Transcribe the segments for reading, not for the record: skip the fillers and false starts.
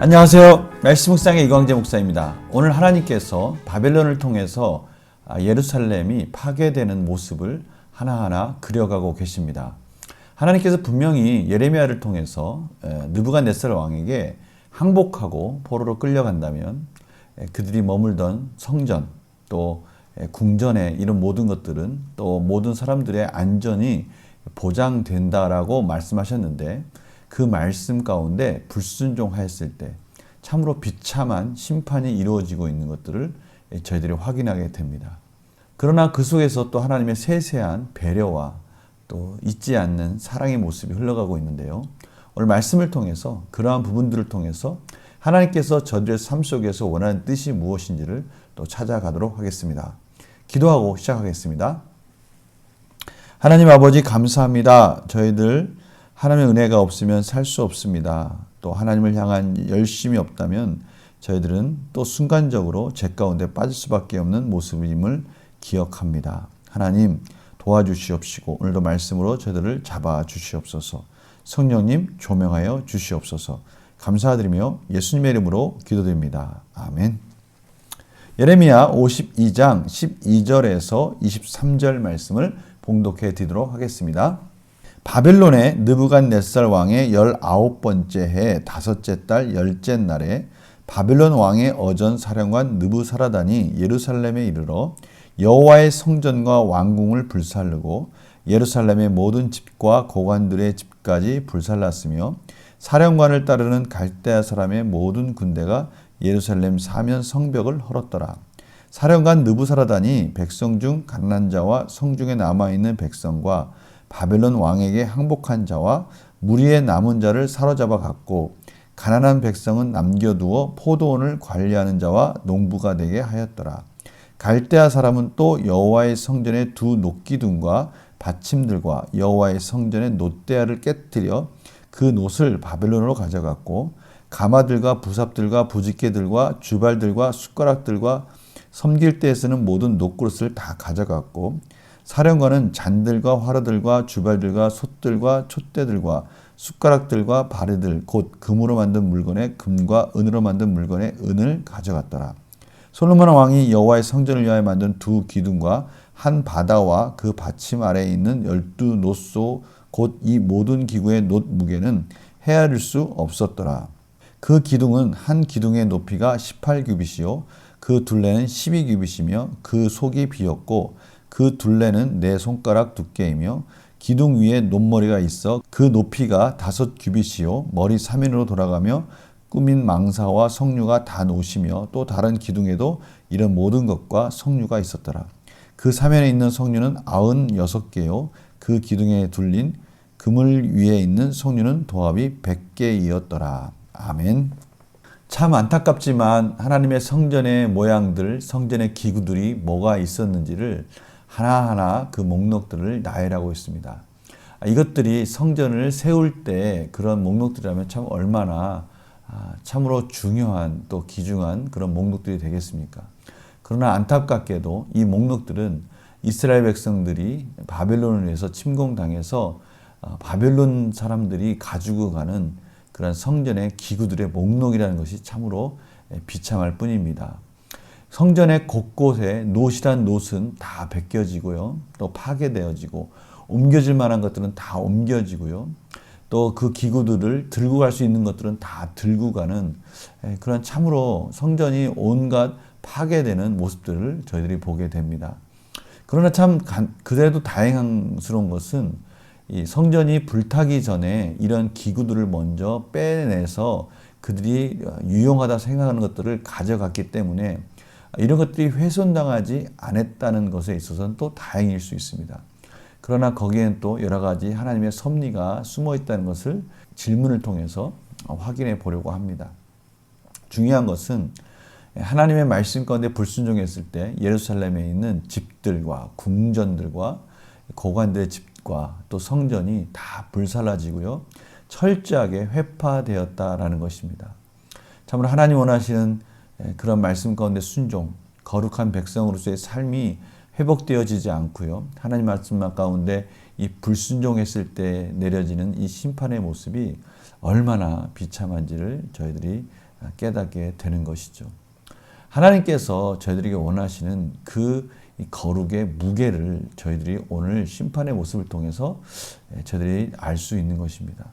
안녕하세요. 말씀 묵상의 이광재 목사입니다. 오늘 하나님께서 바벨론을 통해서 예루살렘이 파괴되는 모습을 하나하나 그려가고 계십니다. 하나님께서 분명히 예레미야를 통해서 느부갓네살 왕에게 항복하고 포로로 끌려간다면 그들이 머물던 성전 또 궁전의 이런 모든 것들은 또 모든 사람들의 안전이 보장된다라고 말씀하셨는데 그 말씀 가운데 불순종하였을 때 참으로 비참한 심판이 이루어지고 있는 것들을 저희들이 확인하게 됩니다. 그러나 그 속에서 또 하나님의 세세한 배려와 또 잊지 않는 사랑의 모습이 흘러가고 있는데요. 오늘 말씀을 통해서 그러한 부분들을 통해서 하나님께서 저들의 삶 속에서 원하는 뜻이 무엇인지를 또 찾아가도록 하겠습니다. 기도하고 시작하겠습니다. 하나님 아버지 감사합니다. 저희들 하나님의 은혜가 없으면 살 수 없습니다. 또 하나님을 향한 열심이 없다면 저희들은 또 순간적으로 죄 가운데 빠질 수밖에 없는 모습임을 기억합니다. 하나님 도와주시옵시고 오늘도 말씀으로 저희들을 잡아주시옵소서. 성령님 조명하여 주시옵소서. 감사드리며 예수님의 이름으로 기도드립니다. 아멘. 예레미야 52장 12절에서 23절 말씀을 봉독해 드리도록 하겠습니다. 바벨론의 느부갓네살 왕의 19번째 해 5째 달 10째 날에 바벨론 왕의 어전 사령관 느부사라단이 예루살렘에 이르러 여호와의 성전과 왕궁을 불살르고 예루살렘의 모든 집과 고관들의 집까지 불살랐으며 사령관을 따르는 갈대아 사람의 모든 군대가 예루살렘 사면 성벽을 헐었더라. 사령관 느부사라단이 백성 중 가난한 자와 성중에 남아있는 백성과 바벨론 왕에게 항복한 자와 무리의 남은 자를 사로잡아 갔고 가난한 백성은 남겨두어 포도원을 관리하는 자와 농부가 되게 하였더라. 갈대아 사람은 또 여호와의 성전의 두 녹기둥과 받침들과 여호와의 성전의 놋대야를 깨뜨려 그 놋을 바벨론으로 가져갔고 가마들과 부삽들과 부집개들과 주발들과 숟가락들과 섬길 때 쓰는 모든 놋그릇을 다 가져갔고 사령관은 잔들과 화로들과 주발들과 솥들과 촛대들과 숟가락들과 바리들 곧 금으로 만든 물건에 금과 은으로 만든 물건에 은을 가져갔더라. 솔로몬 왕이 여호와의 성전을 위하여 만든 두 기둥과 한 바다와 그 받침 아래에 있는 12 놋소 곧 이 모든 기구의 놋 무게는 헤아릴 수 없었더라. 그 기둥은 한 기둥의 높이가 18규빗이요 그 둘레는 12규빗이며 그 속이 비었고 그 둘레는 4손가락 두께이며 기둥 위에 놋머리가 있어 그 높이가 5규빗이요 머리 3인으로 돌아가며 꾸민 망사와 석류가 다 놋이며 또 다른 기둥에도 이런 모든 것과 석류가 있었더라. 그 사면에 있는 석류는 96개요 그 기둥에 둘린 그물 위에 있는 석류는 도합이 100개이었더라. 아멘. 참 안타깝지만 하나님의 성전의 모양들, 성전의 기구들이 뭐가 있었는지를 하나하나 그 목록들을 나열하고 있습니다. 이것들이 성전을 세울 때 그런 목록들이라면 참 얼마나 참으로 중요한 또 귀중한 그런 목록들이 되겠습니까? 그러나 안타깝게도 이 목록들은 이스라엘 백성들이 바벨론을 위해서 침공당해서 바벨론 사람들이 가지고 가는 그런 성전의 기구들의 목록이라는 것이 참으로 비참할 뿐입니다. 성전의 곳곳에 놋이란 놋은 다 벗겨지고요. 또 파괴되어지고 옮겨질 만한 것들은 다 옮겨지고요. 또 그 기구들을 들고 갈 수 있는 것들은 다 들고 가는 그런 참으로 성전이 온갖 파괴되는 모습들을 저희들이 보게 됩니다. 그러나 참 그래도 다행스러운 것은 이 성전이 불타기 전에 이런 기구들을 먼저 빼내서 그들이 유용하다 생각하는 것들을 가져갔기 때문에 이런 것들이 훼손당하지 않았다는 것에 있어서는 또 다행일 수 있습니다. 그러나 거기에는 또 여러 가지 하나님의 섭리가 숨어 있다는 것을 질문을 통해서 확인해 보려고 합니다. 중요한 것은 하나님의 말씀 가운데 불순종했을 때 예루살렘에 있는 집들과 궁전들과 고관들의 집과 또 성전이 다 불살라지고요. 철저하게 회파되었다라는 것입니다. 참으로 하나님 원하시는 그런 말씀 가운데 순종, 거룩한 백성으로서의 삶이 회복되어지지 않고요. 하나님 말씀 가운데 이 불순종했을 때 내려지는 이 심판의 모습이 얼마나 비참한지를 저희들이 깨닫게 되는 것이죠. 하나님께서 저희들에게 원하시는 그 거룩의 무게를 저희들이 오늘 심판의 모습을 통해서 저희들이 알 수 있는 것입니다.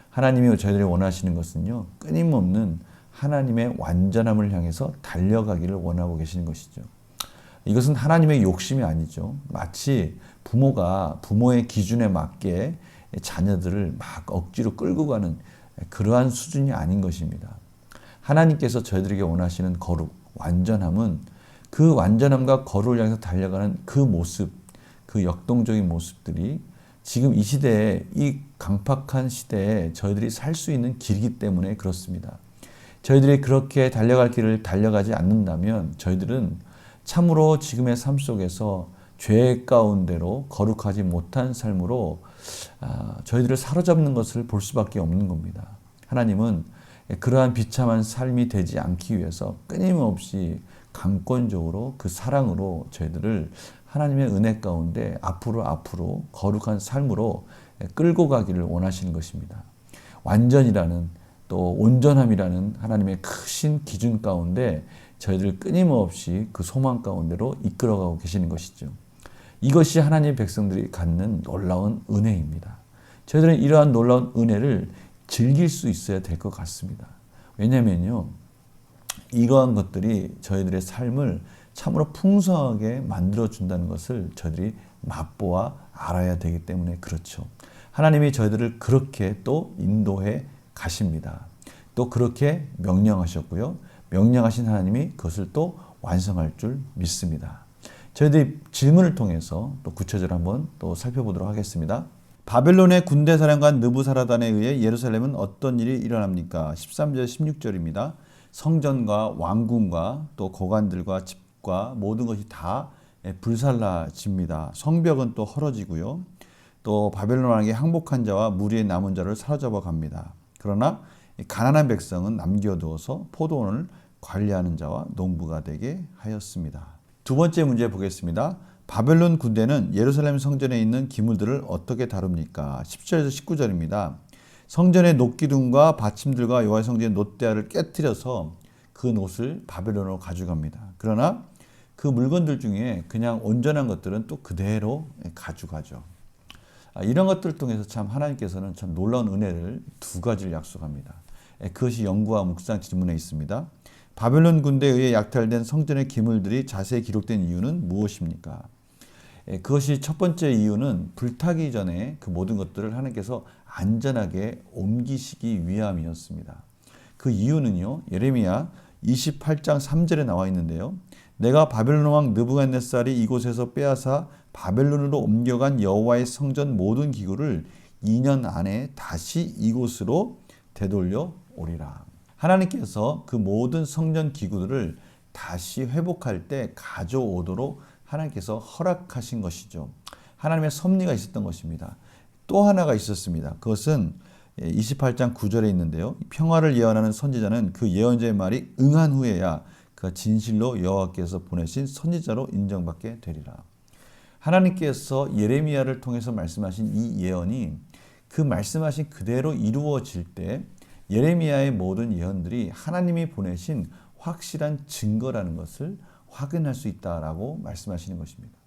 하나님이 저희들이 원하시는 것은요, 끊임없는 하나님의 완전함을 향해서 달려가기를 원하고 계시는 것이죠. 이것은 하나님의 욕심이 아니죠. 마치 부모가 부모의 기준에 맞게 자녀들을 막 억지로 끌고 가는 그러한 수준이 아닌 것입니다. 하나님께서 저희들에게 원하시는 거룩, 완전함은 그 완전함과 거룩을 향해서 달려가는 그 모습, 그 역동적인 모습들이 지금 이 시대에, 이 강팍한 시대에 저희들이 살 수 있는 길이기 때문에 그렇습니다. 저희들이 그렇게 달려갈 길을 달려가지 않는다면 저희들은 참으로 지금의 삶 속에서 죄 가운데로 거룩하지 못한 삶으로 저희들을 사로잡는 것을 볼 수밖에 없는 겁니다. 하나님은 그러한 비참한 삶이 되지 않기 위해서 끊임없이 강권적으로 그 사랑으로 저희들을 하나님의 은혜 가운데 앞으로 거룩한 삶으로 끌고 가기를 원하시는 것입니다. 완전이라는 또 온전함이라는 하나님의 크신 기준 가운데 저희들을 끊임없이 그 소망 가운데로 이끌어가고 계시는 것이죠. 이것이 하나님의 백성들이 갖는 놀라운 은혜입니다. 저희들은 이러한 놀라운 은혜를 즐길 수 있어야 될 것 같습니다. 왜냐하면요, 이러한 것들이 저희들의 삶을 참으로 풍성하게 만들어준다는 것을 저희들이 맛보아 알아야 되기 때문에 그렇죠. 하나님이 저희들을 그렇게 또 인도해 가십니다. 또 그렇게 명령하셨고요. 명령하신 하나님이 그것을 또 완성할 줄 믿습니다. 저희들이 질문을 통해서 또 구체적으로 한번 또 살펴보도록 하겠습니다. 바벨론의 군대 사령관 느부사라단에 의해 예루살렘은 어떤 일이 일어납니까? 13절 16절입니다. 성전과 왕궁과 또 고관들과 집과 모든 것이 다 불살라집니다. 성벽은 또 헐어지고요. 또 바벨론 왕에게 항복한 자와 무리의 남은 자를 사로잡아 갑니다. 그러나 가난한 백성은 남겨두어서 포도원을 관리하는 자와 농부가 되게 하였습니다. 두 번째 문제 보겠습니다. 바벨론 군대는 예루살렘 성전에 있는 기물들을 어떻게 다룹니까? 10절에서 19절입니다. 성전의 놋기둥과 받침들과 여호와의 성전의 놋대야를 깨뜨려서 그 놋을 바벨론으로 가져갑니다. 그러나 그 물건들 중에 그냥 온전한 것들은 또 그대로 가져가죠. 이런 것들을 통해서 참 하나님께서는 참 놀라운 은혜를 두 가지를 약속합니다. 그것이 연구와 묵상 질문에 있습니다. 바벨론 군대에 의해 약탈된 성전의 기물들이 자세히 기록된 이유는 무엇입니까? 그것이 첫 번째 이유는 불타기 전에 그 모든 것들을 하나님께서 안전하게 옮기시기 위함이었습니다. 그 이유는요, 예레미야 28장 3절에 나와 있는데요. 내가 바벨론 왕 느부갓네살이 이곳에서 빼앗아 바벨론으로 옮겨간 여호와의 성전 모든 기구를 2년 안에 다시 이곳으로 되돌려 오리라. 하나님께서 그 모든 성전 기구들을 다시 회복할 때 가져오도록 하나님께서 허락하신 것이죠. 하나님의 섭리가 있었던 것입니다. 또 하나가 있었습니다. 그것은 28장 9절에 있는데요. 평화를 예언하는 선지자는 그 예언자의 말이 응한 후에야 그 진실로 여호와께서 보내신 선지자로 인정받게 되리라. 하나님께서 예레미야를 통해서 말씀하신 이 예언이 그 말씀하신 그대로 이루어질 때 예레미야의 모든 예언들이 하나님이 보내신 확실한 증거라는 것을 확인할 수 있다라고 말씀하시는 것입니다.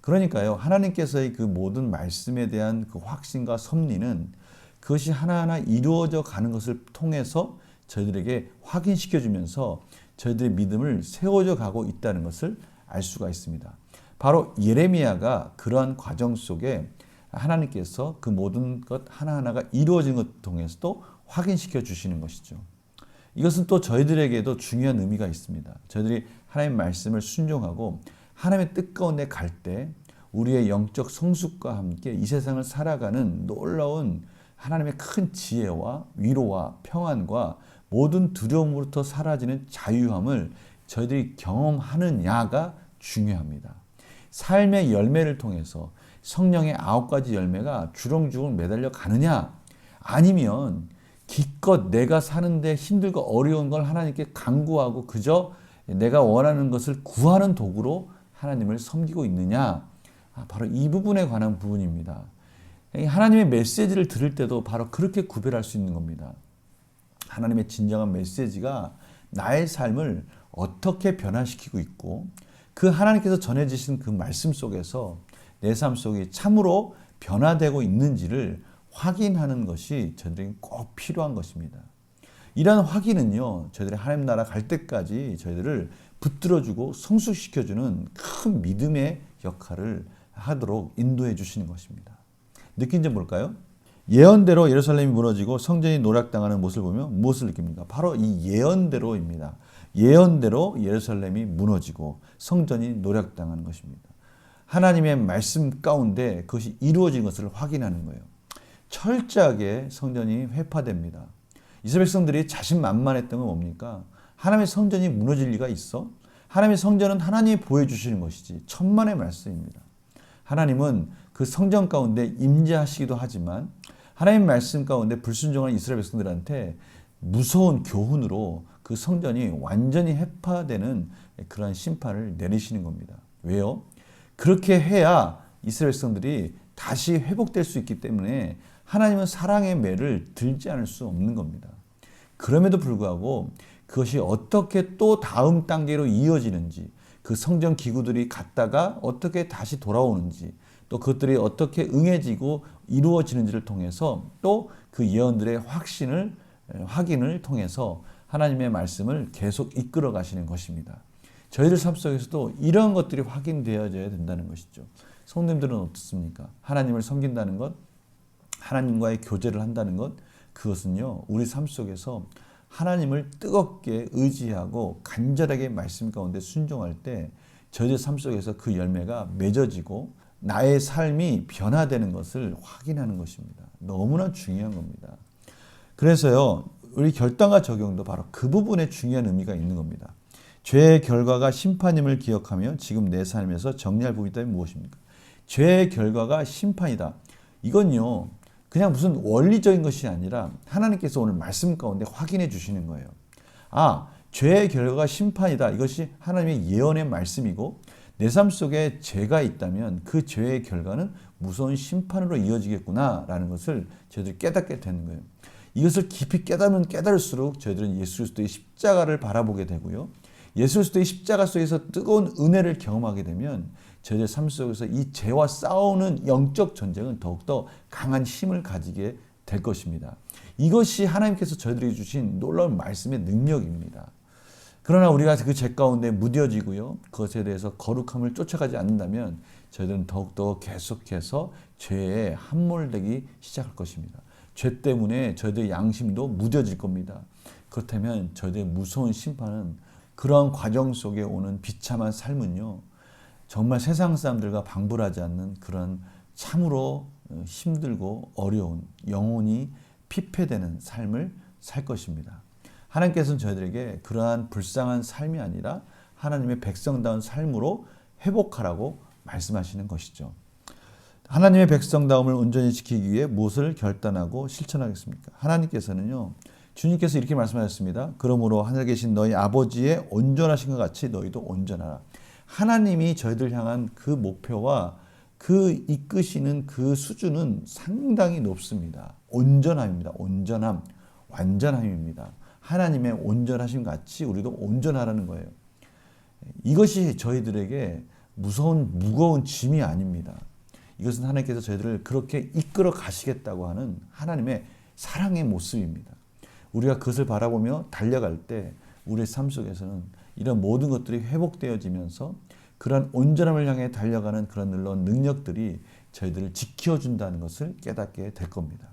그러니까요, 하나님께서의 그 모든 말씀에 대한 그 확신과 섭리는 그것이 하나하나 이루어져 가는 것을 통해서 저희들에게 확인시켜 주면서 저희들의 믿음을 세워져 가고 있다는 것을 알 수가 있습니다. 바로 예레미야가 그러한 과정 속에 하나님께서 그 모든 것 하나하나가 이루어진 것을 통해서도 확인시켜 주시는 것이죠. 이것은 또 저희들에게도 중요한 의미가 있습니다. 저희들이 하나님의 말씀을 순종하고 하나님의 뜻 가운데 갈 때 우리의 영적 성숙과 함께 이 세상을 살아가는 놀라운 하나님의 큰 지혜와 위로와 평안과 모든 두려움으로부터 사라지는 자유함을 저희들이 경험하느냐가 중요합니다. 삶의 열매를 통해서 성령의 9가지 열매가 주렁주렁 매달려 가느냐, 아니면 기껏 내가 사는데 힘들고 어려운 걸 하나님께 간구하고 그저 내가 원하는 것을 구하는 도구로 하나님을 섬기고 있느냐? 바로 이 부분에 관한 부분입니다. 하나님의 메시지를 들을 때도 바로 그렇게 구별할 수 있는 겁니다. 하나님의 진정한 메시지가 나의 삶을 어떻게 변화시키고 있고 그 하나님께서 전해주신 그 말씀 속에서 내 삶 속이 참으로 변화되고 있는지를 확인하는 것이 저희들에게 꼭 필요한 것입니다. 이러한 확인은요, 저희들이 하나님 나라 갈 때까지 저희들을 붙들어주고 성숙시켜주는 큰 믿음의 역할을 하도록 인도해 주시는 것입니다. 느낀 점 뭘까요? 예언대로 예루살렘이 무너지고 성전이 노략당하는 모습을 보면 무엇을 느낍니까? 바로 이 예언대로입니다. 예언대로 예루살렘이 무너지고 성전이 노략당하는 것입니다. 하나님의 말씀 가운데 그것이 이루어진 것을 확인하는 거예요. 철저하게 성전이 회파됩니다. 이스라엘 백성들이 자신만만했던 건 뭡니까? 하나님의 성전이 무너질 리가 있어? 하나님의 성전은 하나님이 보여주시는 것이지 천만의 말씀입니다. 하나님은 그 성전 가운데 임재하시기도 하지만 하나님의 말씀 가운데 불순종한 이스라엘 백성들한테 무서운 교훈으로 그 성전이 완전히 해파되는 그러한 심판을 내리시는 겁니다. 왜요? 그렇게 해야 이스라엘 백성들이 다시 회복될 수 있기 때문에 하나님은 사랑의 매를 들지 않을 수 없는 겁니다. 그럼에도 불구하고 그것이 어떻게 또 다음 단계로 이어지는지, 그 성전 기구들이 갔다가 어떻게 다시 돌아오는지, 또 그것들이 어떻게 응해지고 이루어지는지를 통해서 또 그 예언들의 확인을 통해서 하나님의 말씀을 계속 이끌어 가시는 것입니다. 저희들 삶 속에서도 이런 것들이 확인되어져야 된다는 것이죠. 성도님들은 어떻습니까? 하나님을 섬긴다는 것, 하나님과의 교제를 한다는 것, 그것은요, 우리 삶 속에서 하나님을 뜨겁게 의지하고 간절하게 말씀 가운데 순종할 때 저희들 삶 속에서 그 열매가 맺어지고 나의 삶이 변화되는 것을 확인하는 것입니다. 너무나 중요한 겁니다. 그래서요, 우리 결단과 적용도 바로 그 부분에 중요한 의미가 있는 겁니다. 죄의 결과가 심판임을 기억하며 지금 내 삶에서 정리할 부분이 있다면 무엇입니까? 죄의 결과가 심판이다. 이건요, 그냥 무슨 원리적인 것이 아니라 하나님께서 오늘 말씀 가운데 확인해 주시는 거예요. 죄의 결과가 심판이다. 이것이 하나님의 예언의 말씀이고 내 삶 속에 죄가 있다면 그 죄의 결과는 무서운 심판으로 이어지겠구나라는 것을 저희들이 깨닫게 되는 거예요. 이것을 깊이 깨달으면 깨달을수록 저희들은 예수 그리스도의 십자가를 바라보게 되고요. 예수 그리스도의 십자가 속에서 뜨거운 은혜를 경험하게 되면 저희들 삶 속에서 이 죄와 싸우는 영적 전쟁은 더욱더 강한 힘을 가지게 될 것입니다. 이것이 하나님께서 저희들에게 주신 놀라운 말씀의 능력입니다. 그러나 우리가 그 죄 가운데 무뎌지고요, 그것에 대해서 거룩함을 쫓아가지 않는다면 저희들은 더욱더 계속해서 죄에 함몰되기 시작할 것입니다. 죄 때문에 저희들의 양심도 무뎌질 겁니다. 그렇다면 저희들의 무서운 심판은, 그런 과정 속에 오는 비참한 삶은요, 정말 세상 사람들과 방불하지 않는 그런 참으로 힘들고 어려운, 영혼이 피폐되는 삶을 살 것입니다. 하나님께서는 저희들에게 그러한 불쌍한 삶이 아니라 하나님의 백성다운 삶으로 회복하라고 말씀하시는 것이죠. 하나님의 백성다움을 온전히 지키기 위해 무엇을 결단하고 실천하겠습니까? 하나님께서는요, 주님께서 이렇게 말씀하셨습니다. 그러므로 하늘에 계신 너희 아버지의 온전하신 것 같이 너희도 온전하라. 하나님이 저희들 향한 그 목표와 그 이끄시는 그 수준은 상당히 높습니다. 온전함입니다. 온전함, 완전함입니다. 하나님의 온전하심 같이 우리도 온전하라는 거예요. 이것이 저희들에게 무거운 짐이 아닙니다. 이것은 하나님께서 저희들을 그렇게 이끌어 가시겠다고 하는 하나님의 사랑의 모습입니다. 우리가 그것을 바라보며 달려갈 때 우리의 삶 속에서는 이런 모든 것들이 회복되어지면서 그런 온전함을 향해 달려가는 그런 놀라운 능력들이 저희들을 지켜준다는 것을 깨닫게 될 겁니다.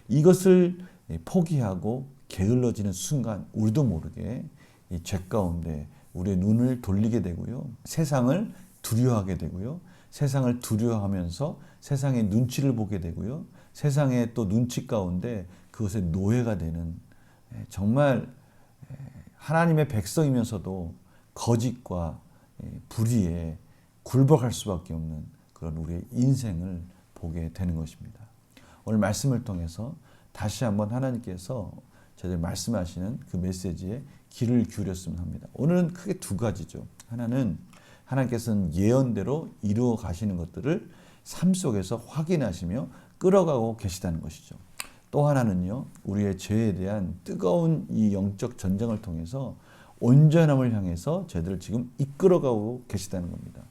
이것을 포기하고 게을러지는 순간 우리도 모르게 이 죄 가운데 우리의 눈을 돌리게 되고요. 세상을 두려워하게 되고요. 세상을 두려워하면서 세상의 눈치를 보게 되고요. 세상의 또 눈치 가운데 그것의 노예가 되는, 정말 하나님의 백성이면서도 거짓과 불의에 굴복할 수밖에 없는 그런 우리의 인생을 보게 되는 것입니다. 오늘 말씀을 통해서 다시 한번 하나님께서 저희들 말씀하시는 그 메시지에 귀를 기울였으면 합니다. 오늘은 크게 두 가지죠. 하나는 하나님께서는 예언대로 이루어 가시는 것들을 삶 속에서 확인하시며 끌어가고 계시다는 것이죠. 또 하나는요, 우리의 죄에 대한 뜨거운 이 영적 전쟁을 통해서 온전함을 향해서 저희들을 지금 이끌어가고 계시다는 겁니다.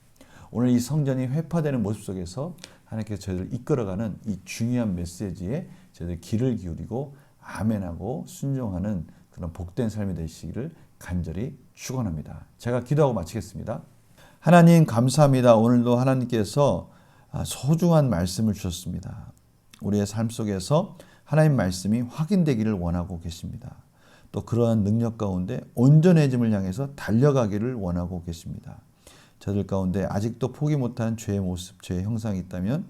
오늘 이 성전이 회파되는 모습 속에서 하나님께서 저희들을 이끌어가는 이 중요한 메시지에 저희들 귀를 기울이고 아멘하고 순종하는 그런 복된 삶이 되시기를 간절히 축원합니다. 제가 기도하고 마치겠습니다. 하나님 감사합니다. 오늘도 하나님께서 소중한 말씀을 주셨습니다. 우리의 삶 속에서 하나님 말씀이 확인되기를 원하고 계십니다. 또 그러한 능력 가운데 온전해짐을 향해서 달려가기를 원하고 계십니다. 저들 가운데 아직도 포기 못한 죄의 모습, 죄의 형상이 있다면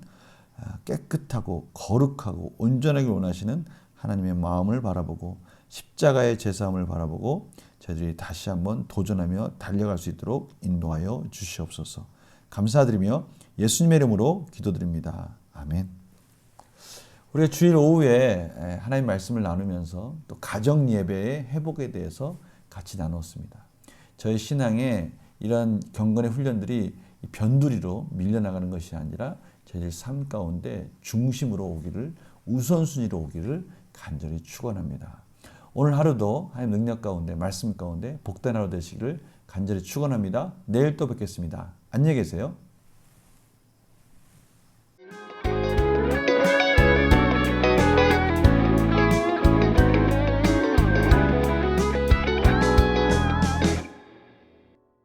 깨끗하고 거룩하고 온전하게 원하시는 하나님의 마음을 바라보고 십자가의 제사함을 바라보고 저희들이 다시 한번 도전하며 달려갈 수 있도록 인도하여 주시옵소서. 감사드리며 예수님의 이름으로 기도드립니다. 아멘. 우리가 주일 오후에 하나님 말씀을 나누면서 또 가정 예배의 회복에 대해서 같이 나눴습니다. 저희 신앙에 이러한 경건의 훈련들이 변두리로 밀려나가는 것이 아니라 저희 삶 가운데 중심으로 오기를, 우선순위로 오기를 간절히 축원합니다. 오늘 하루도 하나님 능력 가운데, 말씀 가운데 복된 하루 되시기를 간절히 축원합니다. 내일 또 뵙겠습니다. 안녕히 계세요.